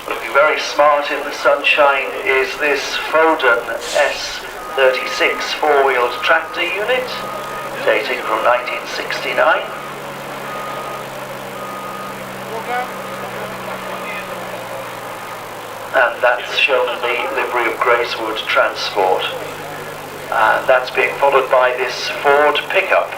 Looking very smart in the sunshine is this Foden S36 four-wheeled tractor unit, dating from 1969. And that's shown in the livery of Gracewood Transport. And that's being followed by this Ford pickup.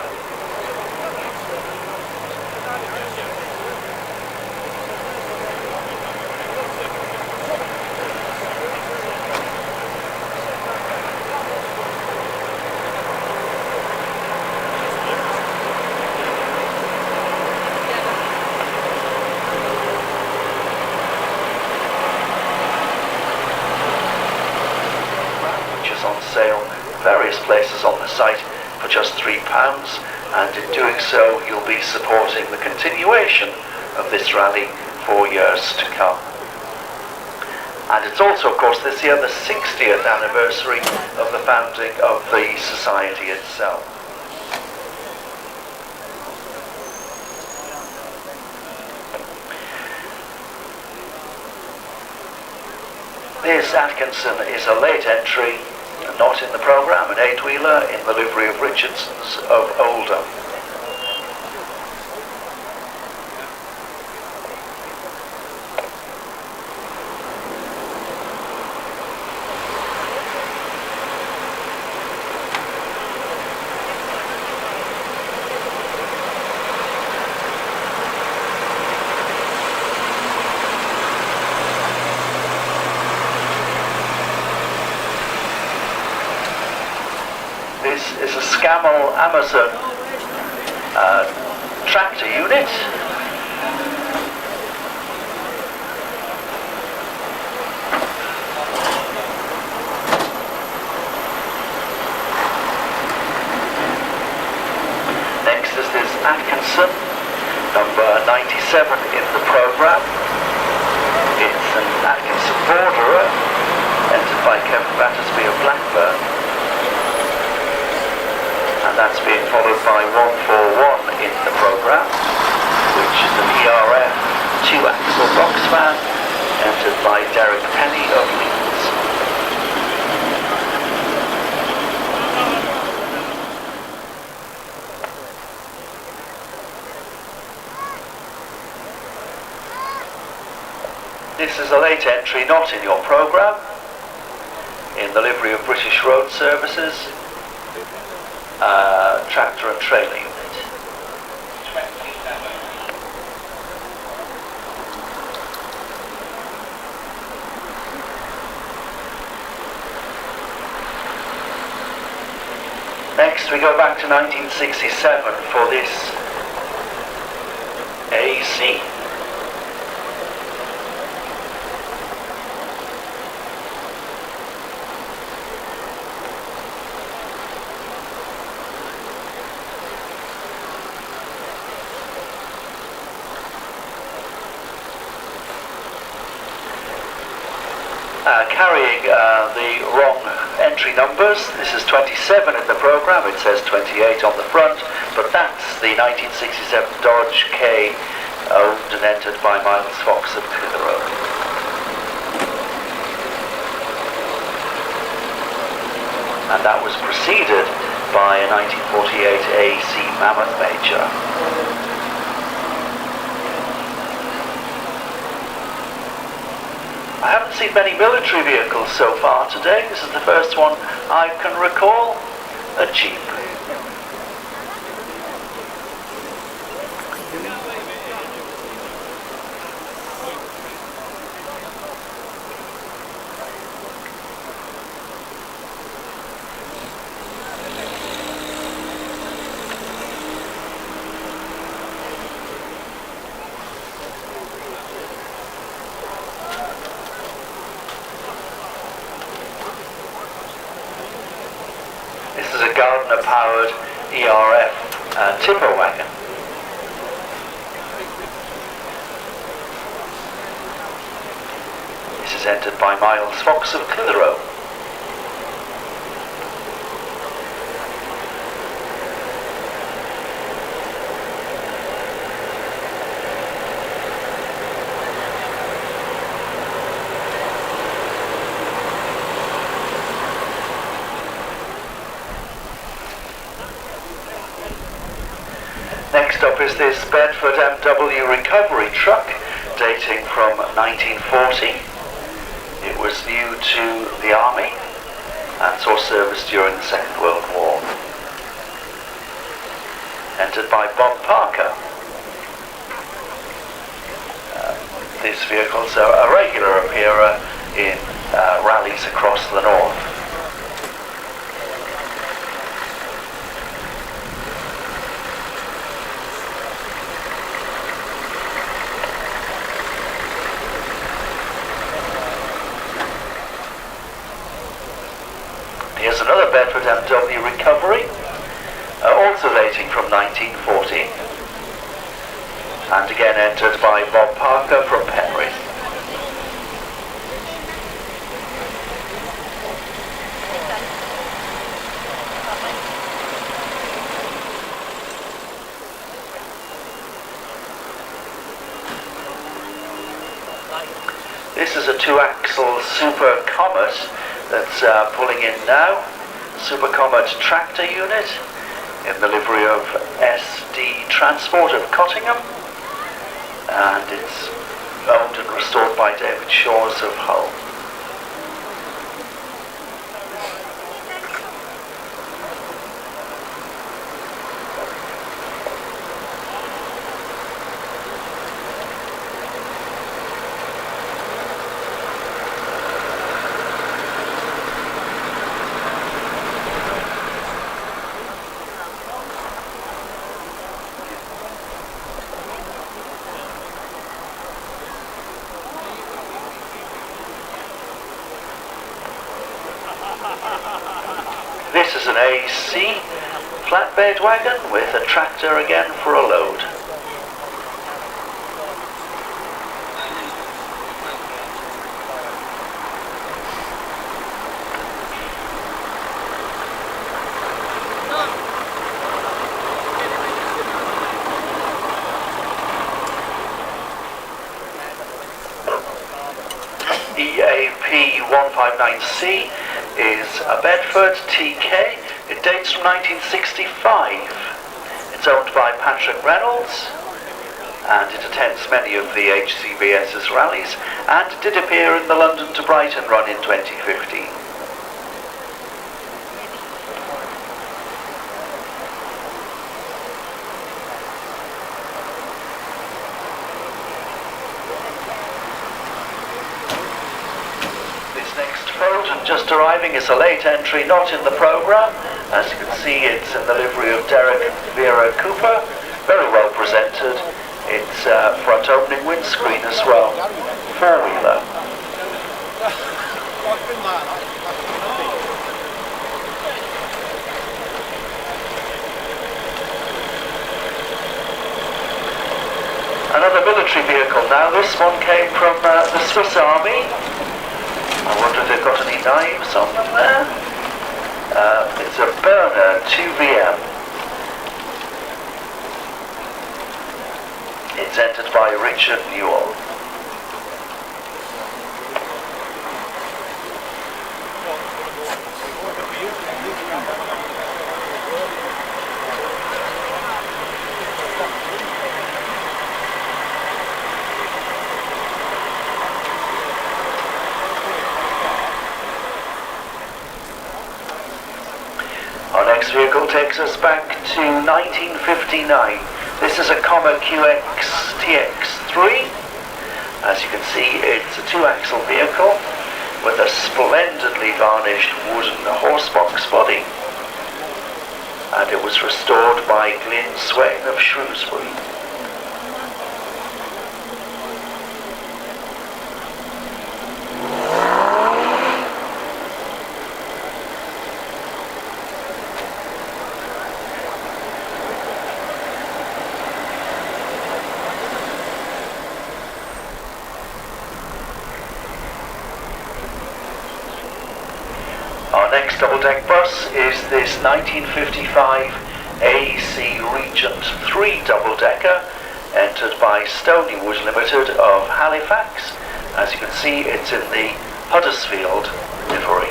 On sale various places on the site for just £3, and in doing so you'll be supporting the continuation of this rally for years to come. And it's also, of course, this year the 60th anniversary of the founding of the society itself. This Atkinson is a late entry, not in the programme, an 8-wheeler in the livery of Richardson's of Oldham. This is a Scammell Amazon tractor unit. Next is this Atkinson, number 97 in the programme. It's an Atkinson Borderer, entered by Kevin Battersby of Blackburn. And that's being followed by 141 in the programme, which is an ERF 2-axle box van, entered by Derek Pennine of Leeds. This is a late entry not in your programme, in the livery of British Road Services. Tractor and trailer unit. Next we go back to 1967 for this AC. Carrying the wrong entry numbers. This is 27 in the programme, it says 28 on the front, but that's the 1967 Dodge K, owned and entered by Miles Fox of Clitheroe. And that was preceded by a 1948 AC Mammoth Major. I haven't seen many military vehicles so far today. This is the first one I can recall, a Jeep. Gardner-powered ERF tipper wagon. This is entered by Miles Fox of Clitheroe. is this Bedford MW recovery truck dating from 1940. It was new to the Army and saw service during the Second World War. Entered by Bob Parker. This vehicle is a regular appearer in rallies across the north. Here's another Bedford MW recovery, also dating from 1940, and again entered by Bob Parker from Pennine. This is a two-axle Super Comet that's pulling in now. Super Comet tractor unit in the livery of SD Transport of Cottingham, and it's owned and restored by David Shawes of Hull. This is an AC flatbed wagon with a tractor again for a load. EAP 159C is a Bedford TK. It dates from 1965. It's owned by Patrick Reynolds, and it attends many of the HCVS's rallies, and did appear in the London to Brighton run in 2015. Just arriving is a late entry, not in the programme. As you can see, it's in the livery of Derek and Vera Cooper. Very well presented. It's front opening windscreen as well. Four-wheeler. Another military vehicle now. This one came from the Swiss Army. I wonder if they've got any knives on them there. It's a Burner 2VM. It's entered by Richard Newell. Our next vehicle takes us back to 1959. This is a Comma QX TX3. As you can see, it's a two-axle vehicle with a splendidly varnished wooden horsebox body. And it was restored by Glyn Swain of Shrewsbury. Our next double-deck bus is this 1955 AC Regent 3 double-decker, entered by Stonywood Limited of Halifax. As you can see, it's in the Huddersfield livery.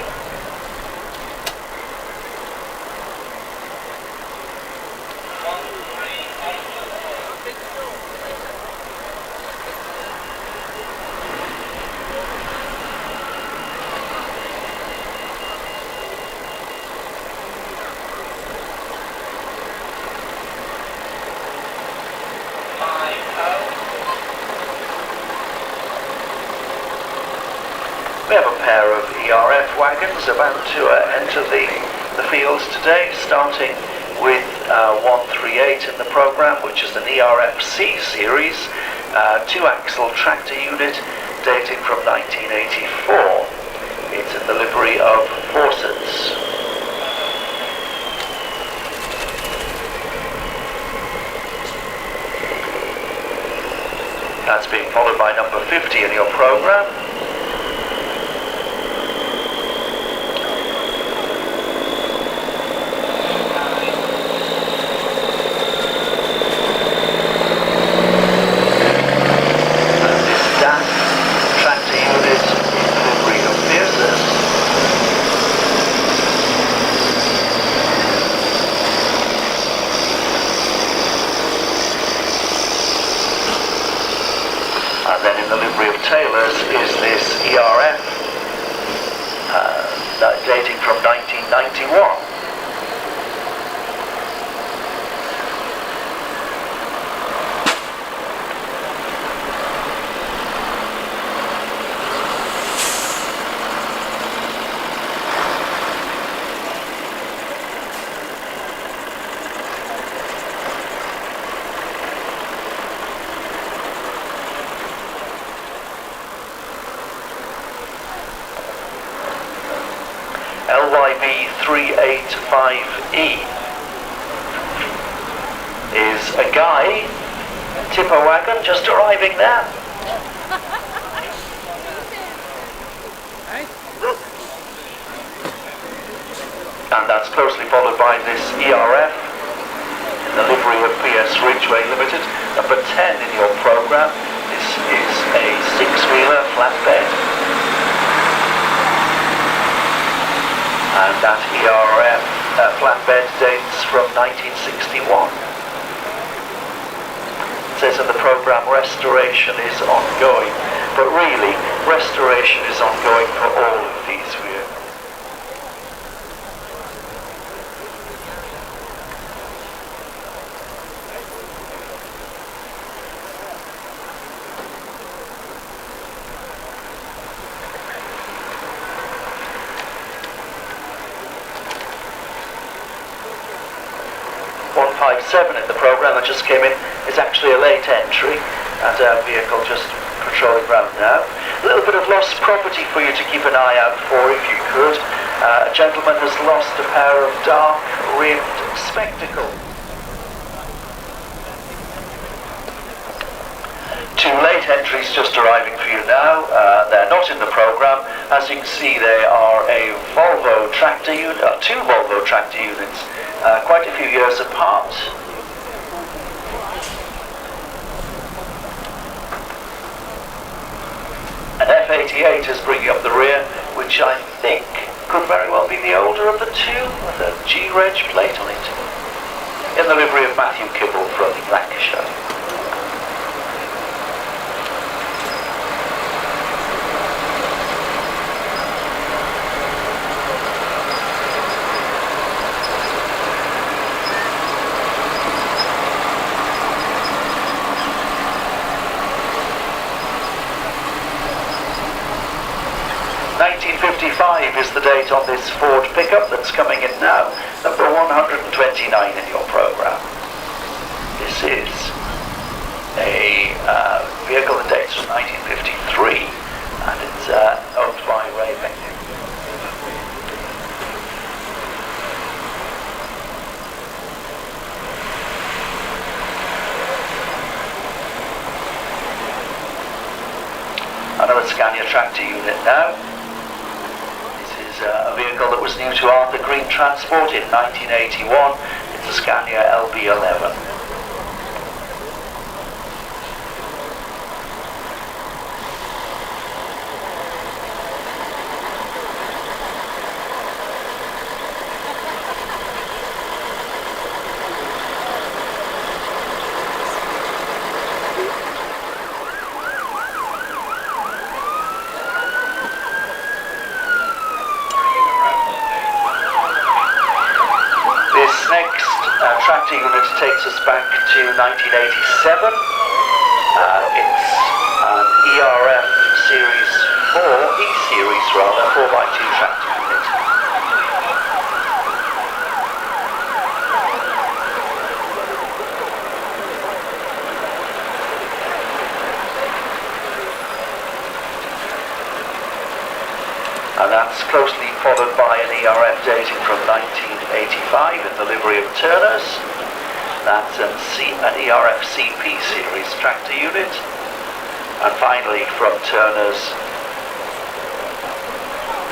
We have a pair of ERF wagons about to enter the fields today, starting with 138 in the programme, which is an ERF C series, two-axle tractor unit dating from 1984. It's in the livery of Forces. That's being followed by number 50 in your programme. Taylor's is this ERF dating from 1991. LYB 385E is a guy, tipper wagon, just arriving there. And that's closely followed by this ERF in the livery of PS Ridgeway Limited, number 10 in your programme. This is a six-wheeler flatbed. And that ERF flatbed dates from 1961. It says in the programme restoration is ongoing, but really restoration is ongoing for all of these vehicles. In the programme that just came in is actually a late entry, and our vehicle just patrolling around now. A little bit of lost property for you to keep an eye out for if you could. A gentleman has lost a pair of dark rimmed spectacles. Two late entries just arriving for you now. They're not in the programme. As you can see, they are a Volvo tractor unit, two Volvo tractor units, quite a few years apart. An F88 is bringing up the rear, which I think could very well be the older of the two, with a G-Reg plate on it, in the livery of Matthew Kibble from Lancashire. Is the date on this Ford pickup that's coming in now, number 129 in your programme. This is a vehicle that dates from 1953, and it's owned by Ray Beckett. Another Scania tractor unit now. A vehicle that was new to Arthur Green Transport in 1981. It's a Scania LB11. Tractor unit takes us back to 1987. It's an ERF Series 4, E-Series That's closely followed by an ERF dating from 1985 in the livery of Turners. That's an ERF CP series tractor unit. And finally from Turners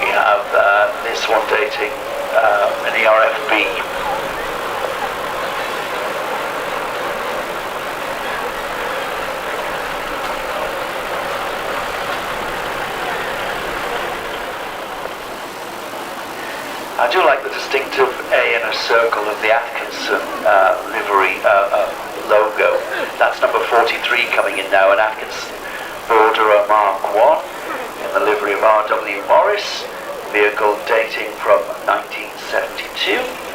we have this one dating an ERF B. I do like the distinctive A in a circle of the Atkinson livery logo. That's number 43 coming in now, an Atkinson Borderer Mark 1 in the livery of R.W. Morris, vehicle dating from 1972.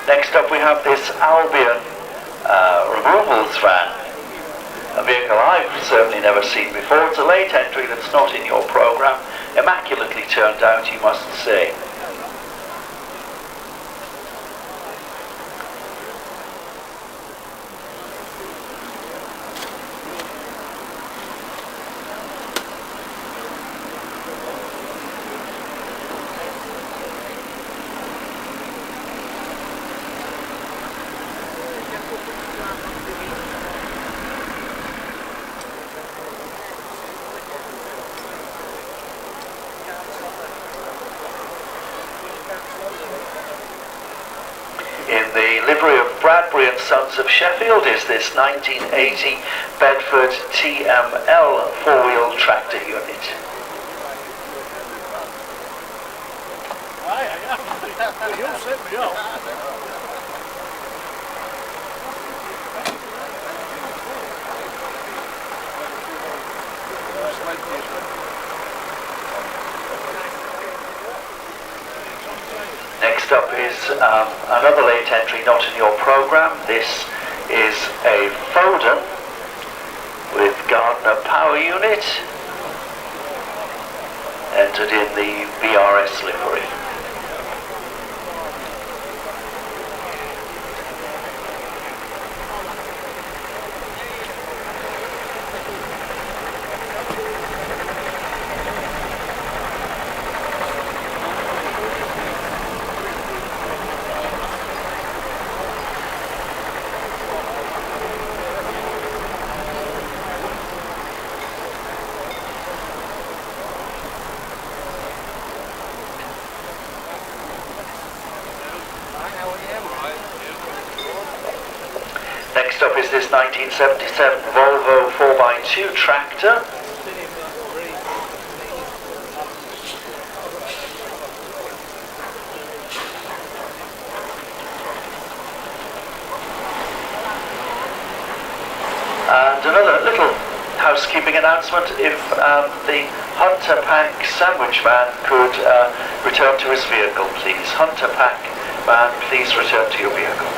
Next up we have this Albion removals van, a vehicle I've certainly never seen before. It's a late entry that's not in your programme, immaculately turned out, you must say. In the livery of Bradbury and Sons of Sheffield is this 1980 Bedford TML four-wheel tractor unit. You'll set me up. Next up is another late entry not in your programme. This is a Foden with Gardner power unit, entered in the BRS livery. Next up is this 1977 Volvo 4x2 tractor. And another little housekeeping announcement, if the Hunter Pack sandwich van could return to his vehicle, please. Hunter Pack van, please return to your vehicle.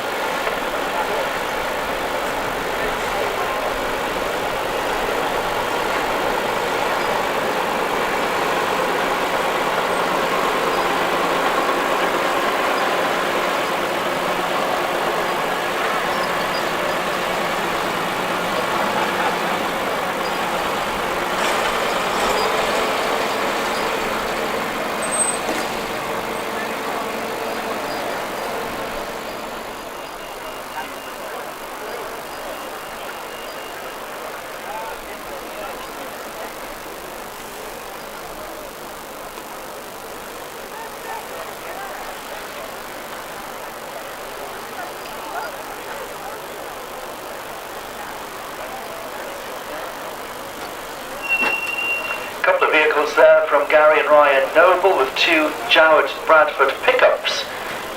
Couple of vehicles there from Gary and Ryan Noble with two Jowett Bradford pickups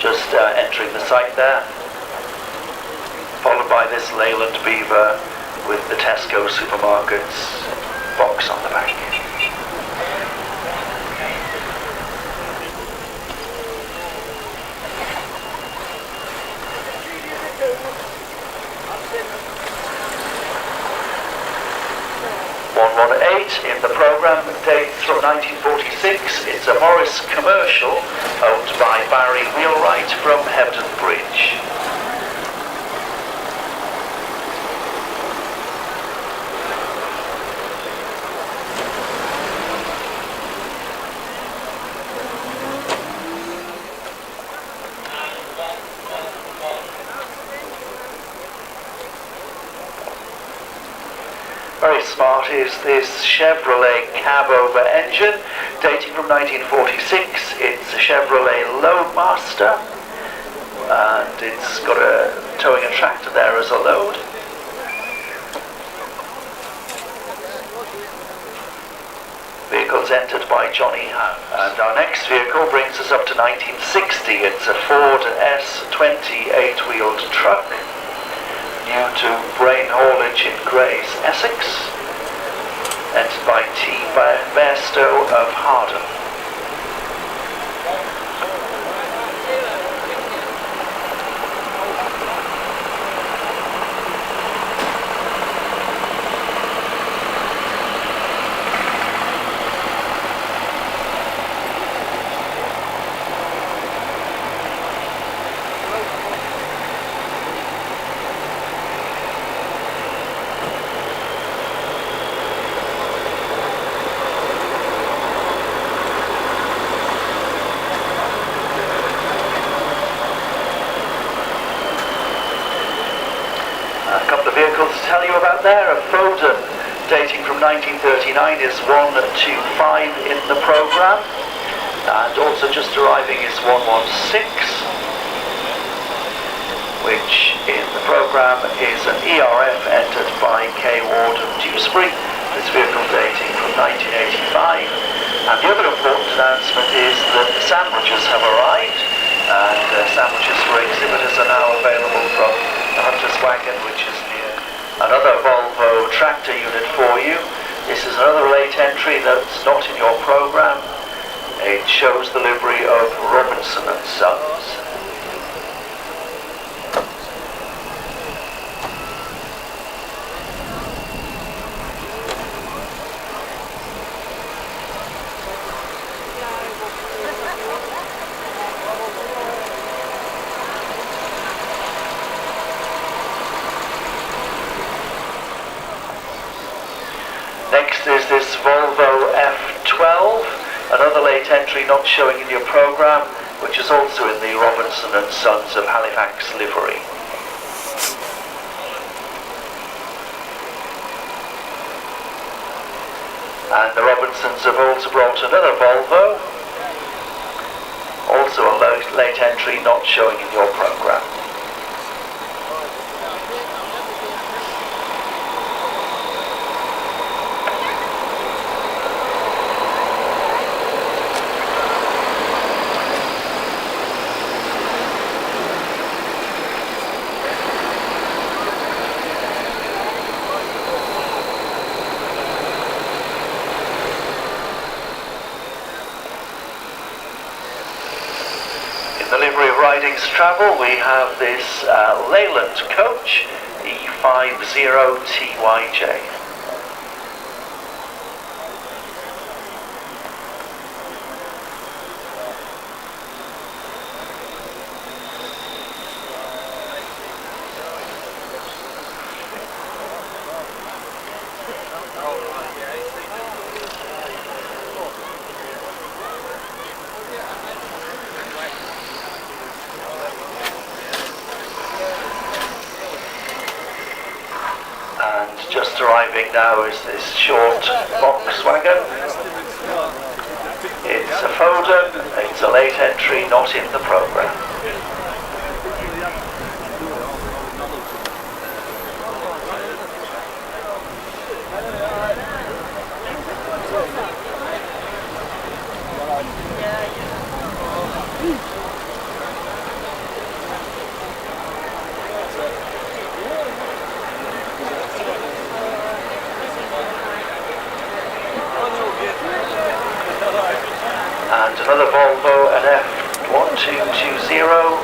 just entering the site there, followed by this Leyland Beaver with the Tesco supermarkets box on the back. 118 in the programme dates from 1946. It's a Morris commercial owned by Barry Wheelwright from Hebden Bridge. Very smart is this Chevrolet cab-over engine, dating from 1946. It's a Chevrolet Loadmaster, and it's got a towing a tractor there as a load. Vehicles entered by Johnny House. And our next vehicle brings us up to 1960. It's a Ford S20 8-wheeled truck, new to Brain Haulage in Grays, Essex, entered by T. Bairstow of Hardham. A couple of vehicles to tell you about there. A Foden dating from 1939 is 125 in the programme, and also just arriving is 116, which in the programme is an ERF entered by K. Ward of Dewsbury. This vehicle dating from 1985. And the other important announcement is that the sandwiches have arrived, and sandwiches for exhibitors are now available from the Hunter's Wagon, which is near another Volvo tractor unit for you. This is another late entry that's not in your programme. It shows the livery of Robinson and Sons. Next is this Volvo F12, another late entry not showing in your programme, which is also in the Robinson and Sons of Halifax livery. And the Robinsons have also brought another Volvo, also a late entry not showing in your programme. In the livery of Ridings Travel, we have this Leyland coach, E50TYJ. And just arriving now is this short Volkswagen. It's a Foden, it's a late entry not in the programme. And another Volvo, an F1220,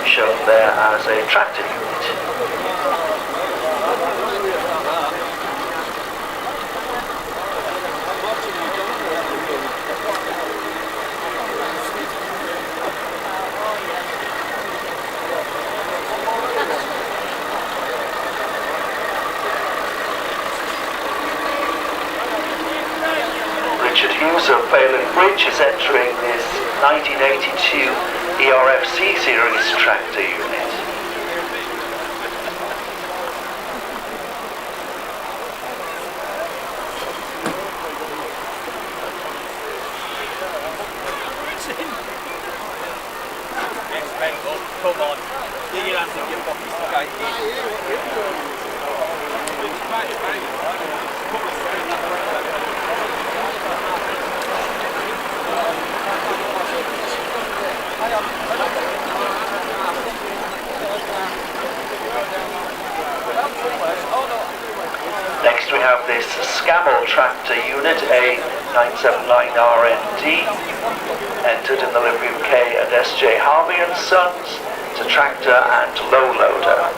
shown there as a tractor unit. Birch is entering this 1982 ERFC series tractor unit. Come on, you'll have to give up his gate. Next we have this Scamel tractor unit, a 979RND, entered in the livery of K and SJ Harvey and Sons. It's a tractor and low loader.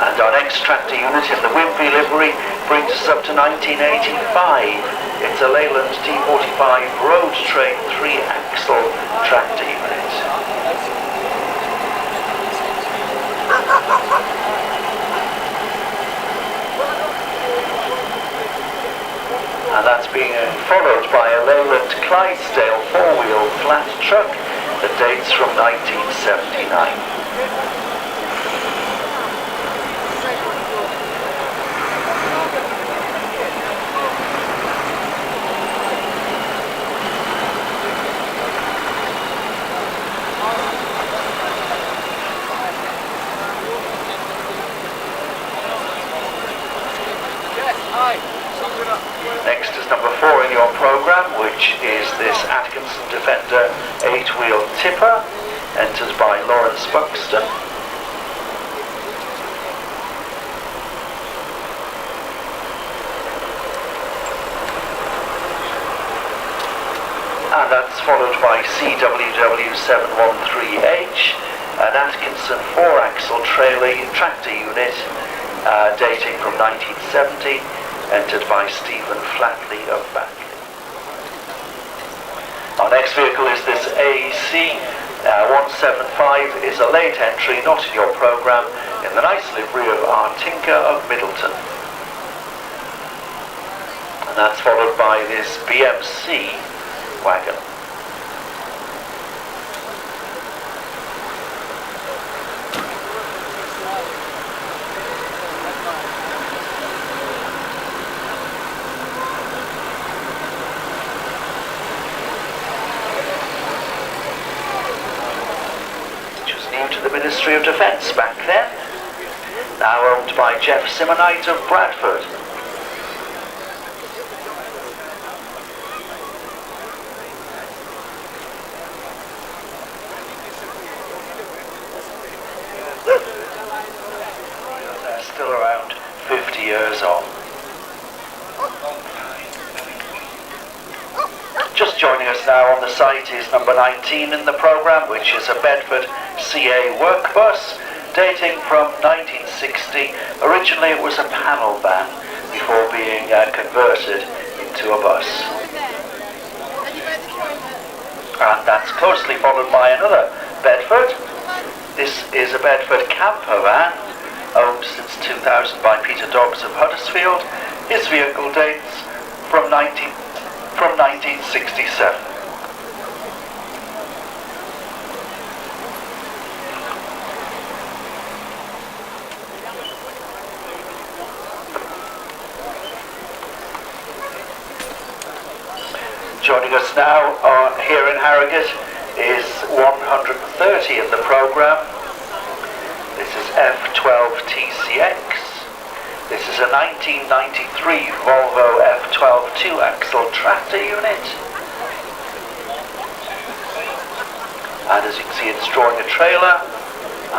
And our next tractor unit in the Wimpy livery brings us up to 1985. It's a Leyland T45 road train 3-axle tractor unit. And that's being followed by a Leyland Clydesdale 4-wheel flat truck that dates from 1979. Next is number 4 in your programme, which is this Atkinson Defender 8-wheel tipper, entered by Lawrence Buxton. And that's followed by CWW713H, an Atkinson 4-axle tractor unit, dating from 1970. Entered by Stephen Flatley of Back. Our next vehicle is this AEC 175, is a late entry, not in your programme, in the nice livery of Artinka of Middleton. And that's followed by this BMC wagon. To the Ministry of Defence back then, now owned by Jeff Simonite of Bradford. They're still around 50 years on. Just joining us now on the site is number 19 in the programme, which is a Bedford CA work bus, dating from 1960. Originally it was a panel van before being converted into a bus. And that's closely followed by another Bedford. This is a Bedford camper van, owned since 2000 by Peter Dobbs of Huddersfield. His vehicle dates from 1967. Joining us now here in Harrogate is 130 in the programme. This is F12 TCX. This is a 1993 Volvo F12 2-axle tractor unit. And as you can see, it's drawing a trailer.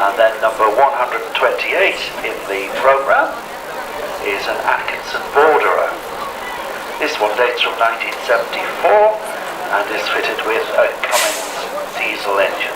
And then number 128 in the programme is an Atkinson Borderer. This one dates from 1974 and is fitted with a Cummins diesel engine.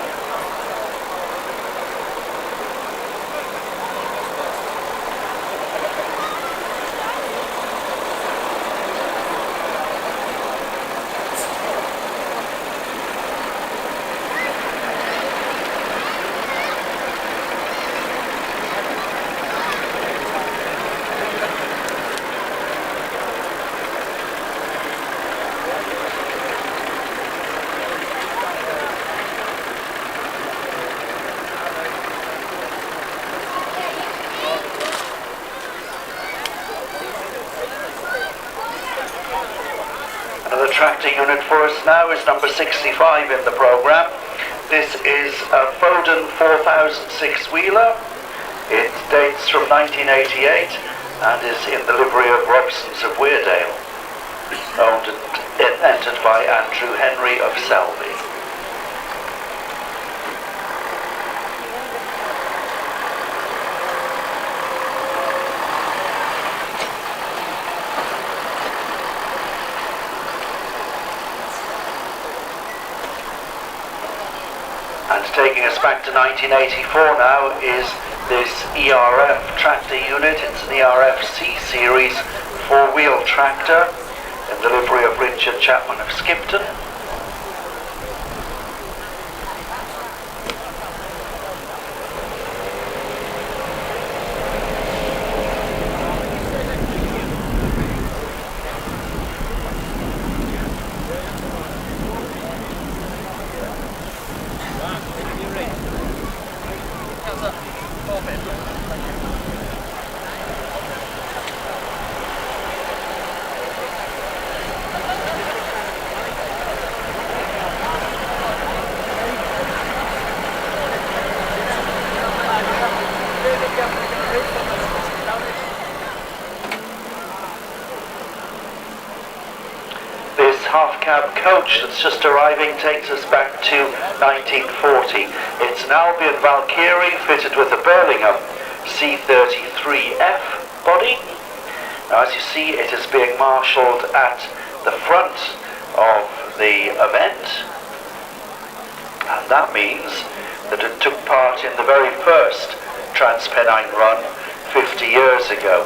tractor unit for us now is number 65 in the programme. This is a Foden 4006 wheeler. It dates from 1988 and is in the livery of Robsons of Weardale, owned and entered by Andrew Henry of Selby. And taking us back to 1984 now is this ERF tractor unit. It's an ERF C series four-wheel tractor in the livery of Richard Chapman of Skipton. Half-cab coach that's just arriving takes us back to 1940. It's an Albion Valkyrie fitted with a Birmingham C33F body. Now, as you see, it is being marshalled at the front of the event, and that means that it took part in the very first Trans-Pennine run 50 years ago.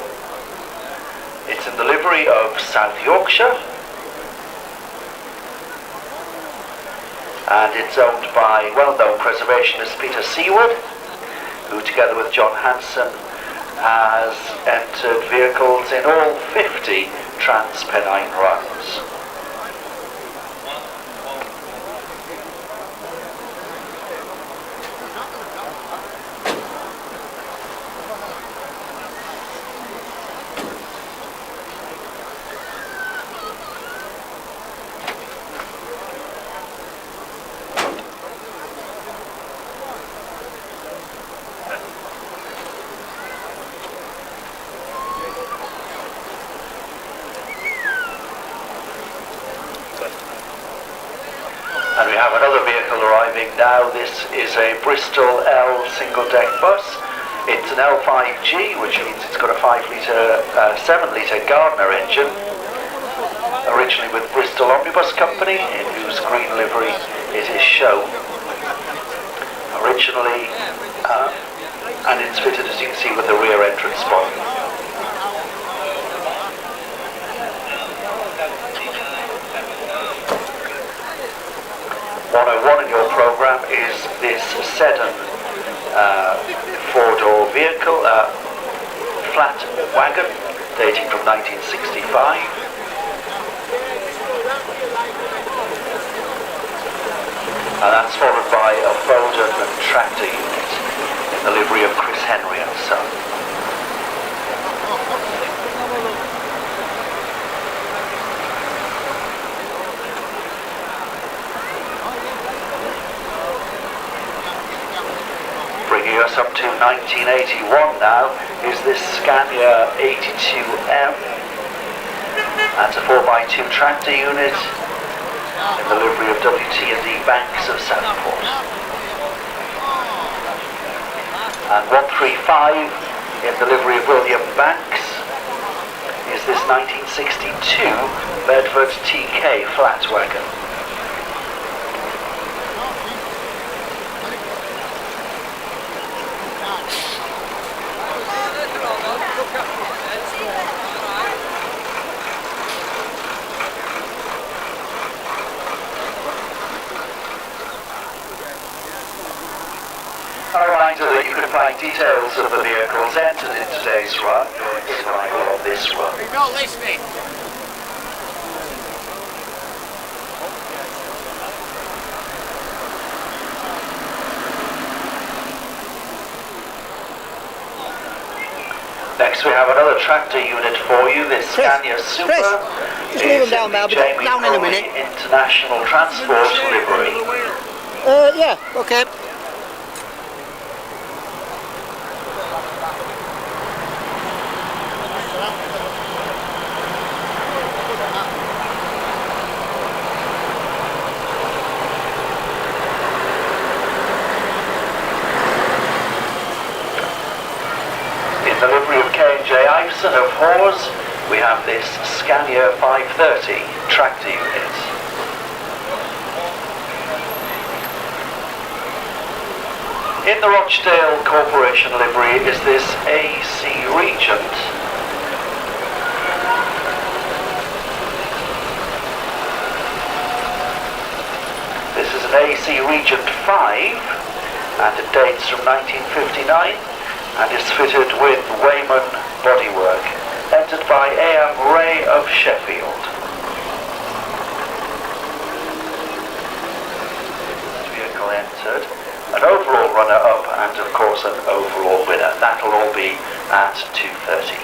It's in the livery of South Yorkshire, and it's owned by well-known preservationist Peter Seward, who together with John Hanson has entered vehicles in all 50 Trans-Pennine runs. And we have another vehicle arriving now. This is a Bristol L single-deck bus. It's an L5G, which means it's got a 7-litre Gardner engine, originally with Bristol Omnibus Company, in whose green livery it is shown. Originally, and it's fitted, as you can see, with a rear entrance spoiler. 101 in your programme is this sedan four-door vehicle, flat wagon, dating from 1965. And that's followed by a Foden tractor unit in the livery of Chris Henry and Son. Bringing us up to 1981 now is this Scania 82M. That's a 4x2 tractor unit in the livery of WT&D Banks of Southport. And 135 in the livery of William Banks is this 1962 Bedford TK flat wagon. A reminder that you can find details of the vehicles entered in today's run in arrival on this run. You're not listening. Next we have another tractor unit for you, this Scania Super Just leave them down there, I'll be Jamie down in a Crowley minute. International Transport Livery. Yeah, okay. In the livery of K&J Iveson of Hawes, we have this Scania 530 tractor unit. In the Rochdale Corporation livery is this AC Regent. This is an AC Regent 5 and it dates from 1959 and is fitted with Wayman bodywork, entered by A.M. Ray of Sheffield. Vehicle entered, an overall runner-up and of course an overall winner. That'll all be at 2:30.